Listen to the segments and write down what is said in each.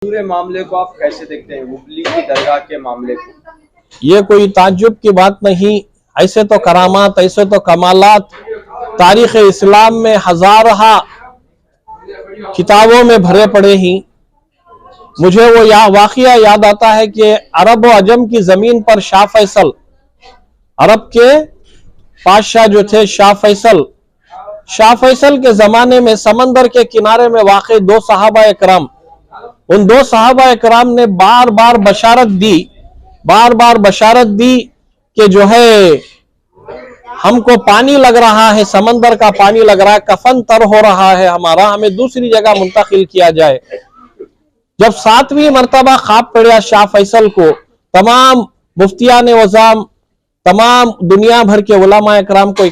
پورے معاملے کو آپ کیسے دیکھتے ہیں، ہبلی کی درگاہ کے معاملے کو؟ یہ کوئی تعجب کی بات نہیں، ایسے تو کرامات، ایسے تو کمالات تاریخ اسلام میں ہزارہ کتابوں میں بھرے پڑے ہیں۔ مجھے وہ واقعہ یاد آتا ہے کہ عرب و عجم کی زمین پر شاہ فیصل، عرب کے بادشاہ جو تھے شاہ فیصل کے زمانے میں سمندر کے کنارے میں واقع دو صحابہ اکرام، ان دو صحابہ اکرام نے بار بار بشارت دی کہ جو ہے ہم کو پانی لگ رہا ہے، سمندر کا پانی لگ رہا ہے، کفن تر ہو رہا ہے ہمارا، ہمیں دوسری جگہ منتقل کیا جائے۔ جب 7ویں مرتبہ خواب پڑا شاہ فیصل کو، تمام مفتیان وزام، تمام دنیا بھر کے علماء اکرام کو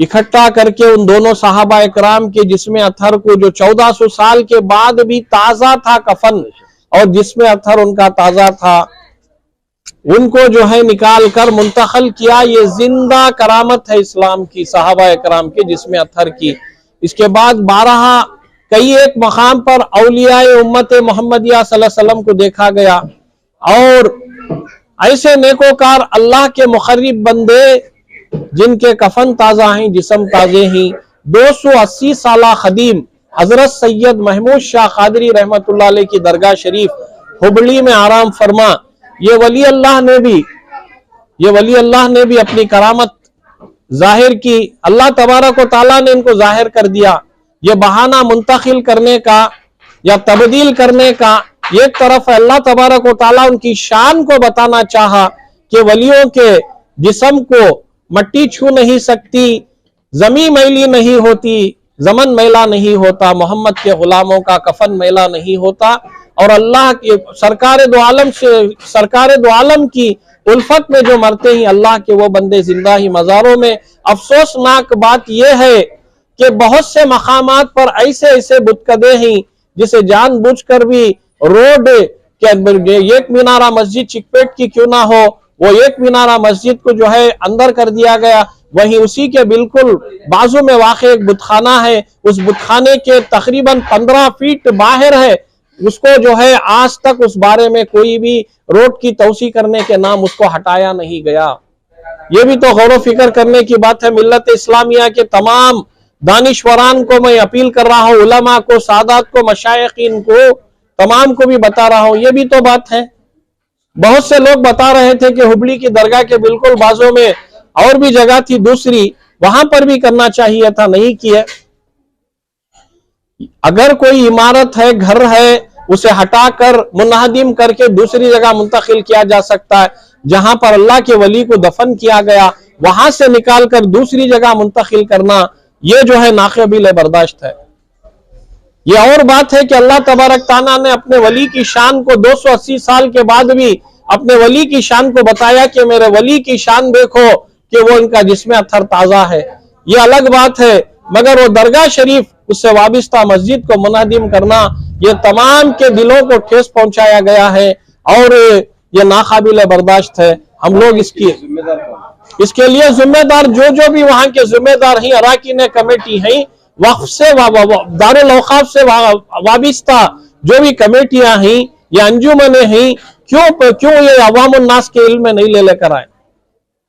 اکٹھا کر کے ان دونوں صحابہ اکرام کے جسم اطہر کو، جو 1400 سال کے بعد بھی تازہ تھا کفن اور جسم اطہر ان کا تازہ تھا، ان کو جو ہے نکال کر منتقل کیا۔ یہ زندہ کرامت ہے اسلام کی، صحابہ اکرام کے جسم اطہر کی۔ اس کے بعد کئی ایک مقام پر اولیاء امت محمدیہ صلی اللہ علیہ وسلم کو دیکھا گیا، اور ایسے نیکوکار اللہ کے مقرب بندے جن کے کفن تازہ ہیں، جسم تازے ہیں۔ 280 سالہ خدیم حضرت سید محمود شاہ قادری رحمت اللہ علیہ کی درگاہ شریف ہبلی میں آرام فرما، یہ ولی اللہ نے بھی اپنی کرامت ظاہر کی۔ اللہ تبارک و تعالیٰ نے ان کو ظاہر کر دیا۔ یہ بہانہ منتقل کرنے کا یا تبدیل کرنے کا ایک طرف ہے، اللہ تبارک و تعالیٰ ان کی شان کو بتانا چاہا کہ ولیوں کے جسم کو مٹی چھو نہیں سکتی، زمین میلی نہیں ہوتی، زمن میلا نہیں ہوتا، محمد کے غلاموں کا کفن میلا نہیں ہوتا، اور اللہ کے سرکار دو عالم کی الفت میں جو مرتے ہیں اللہ کے وہ بندے زندہ ہی مزاروں میں۔ افسوسناک بات یہ ہے کہ بہت سے مقامات پر ایسے بتکدے ہیں جسے جان بوجھ کر بھی روڈ ایک مینارہ مسجد چکپیٹ کی کیوں نہ ہو، وہ ایک مینارہ مسجد کو جو ہے اندر کر دیا گیا، وہیں اسی کے بالکل بازو میں واقع ایک بتخانہ ہے، اس بتخانے کے تقریباً 15 فیٹ باہر ہے، اس کو جو ہے آج تک اس بارے میں کوئی بھی روڈ کی توسیع کرنے کے نام اس کو ہٹایا نہیں گیا۔ یہ بھی تو غور و فکر کرنے کی بات ہے۔ ملت اسلامیہ کے تمام دانشوران کو میں اپیل کر رہا ہوں، علماء کو، سادات کو، مشائقین کو، تمام کو بھی بتا رہا ہوں، یہ بھی تو بات ہے۔ بہت سے لوگ بتا رہے تھے کہ ہبلی کی درگاہ کے بالکل بازو میں اور بھی جگہ تھی دوسری، وہاں پر بھی کرنا چاہیے تھا، نہیں کیا۔ اگر کوئی عمارت ہے، گھر ہے، اسے ہٹا کر منہدم کر کے دوسری جگہ منتقل کیا جا سکتا ہے۔ جہاں پر اللہ کے ولی کو دفن کیا گیا وہاں سے نکال کر دوسری جگہ منتقل کرنا، یہ جو ہے ناقابل برداشت ہے۔ یہ اور بات ہے کہ اللہ تبارک تعالیٰ نے اپنے ولی کی شان کو 280 سال کے بعد بھی اپنے ولی کی شان کو بتایا کہ میرے ولی کی شان دیکھو کہ وہ ان کا جسم اطہر تازہ ہے، یہ الگ بات ہے، مگر وہ درگاہ شریف اس سے وابستہ مسجد کو منہدم کرنا، یہ تمام کے دلوں کو ٹھیس پہنچایا گیا ہے اور یہ ناقابل برداشت ہے۔ ہم لوگ اس کے لیے ذمہ دار جو بھی وہاں کے ذمہ دار ہیں، اراکین کمیٹی ہیں، وقف سے دارالاوقاف سے وابستہ جو بھی کمیٹیاں ہیں یا انجمنیں ہیں، کیوں یہ عوام الناس کے علم میں نہیں لے کر آئے؟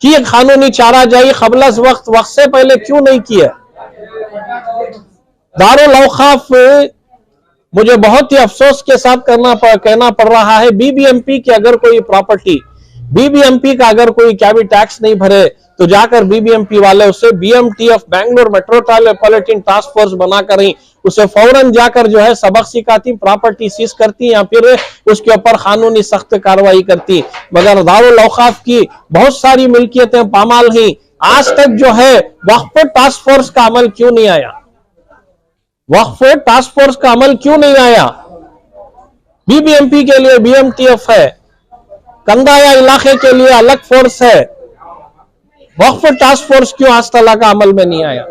کی قانونی چارہ جائی قبل از وقت سے پہلے کیوں نہیں کیا؟ دارالاوقاف مجھے بہت ہی افسوس کے ساتھ کہنا پڑ رہا ہے، بی بی ایم پی کی اگر کوئی property, B B M P کا اگر کوئی کیا بھی ٹیکس نہیں بھرے تو جا کر بی بی ایم پی والے اسے B M T F Bangalore metropolitan task force بنا کر ہی اسے فوراً جا کر جو ہے سبق سکھاتی، پراپرٹی سیز کرتی یا پھر اس کے اوپر قانونی سخت کارروائی کرتی۔ مگر دارالاوقاف کی بہت ساری ملکیتیں پامال ہیں، آج تک جو ہے وقف ٹاسک فورس کا عمل کیوں نہیں آیا؟ وقف ٹاسک فورس کا عمل کیوں نہیں آیا؟ بی بی ایم پی کے لیے بی ایم ٹی ایف ہے، کندایا علاقے کے لیے الگ فورس ہے، وقف ٹاسک فورس کیوں آج تک کا عمل میں نہیں آیا؟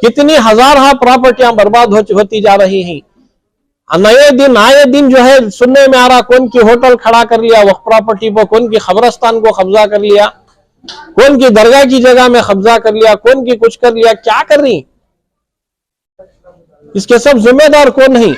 کتنی ہزارہ پراپرٹیاں برباد ہوتی جا رہی ہیں۔ آئے دن جو ہے سننے میں آ رہا، کون کی ہوٹل کھڑا کر لیا وقف پراپرٹی پر، کون کی قبرستان کو قبضہ کر لیا، کون کی درگاہ کی جگہ میں قبضہ کر لیا، کون کی کچھ کر لیا، کیا کر رہی؟ اس کے سب ذمہ دار کون ہیں؟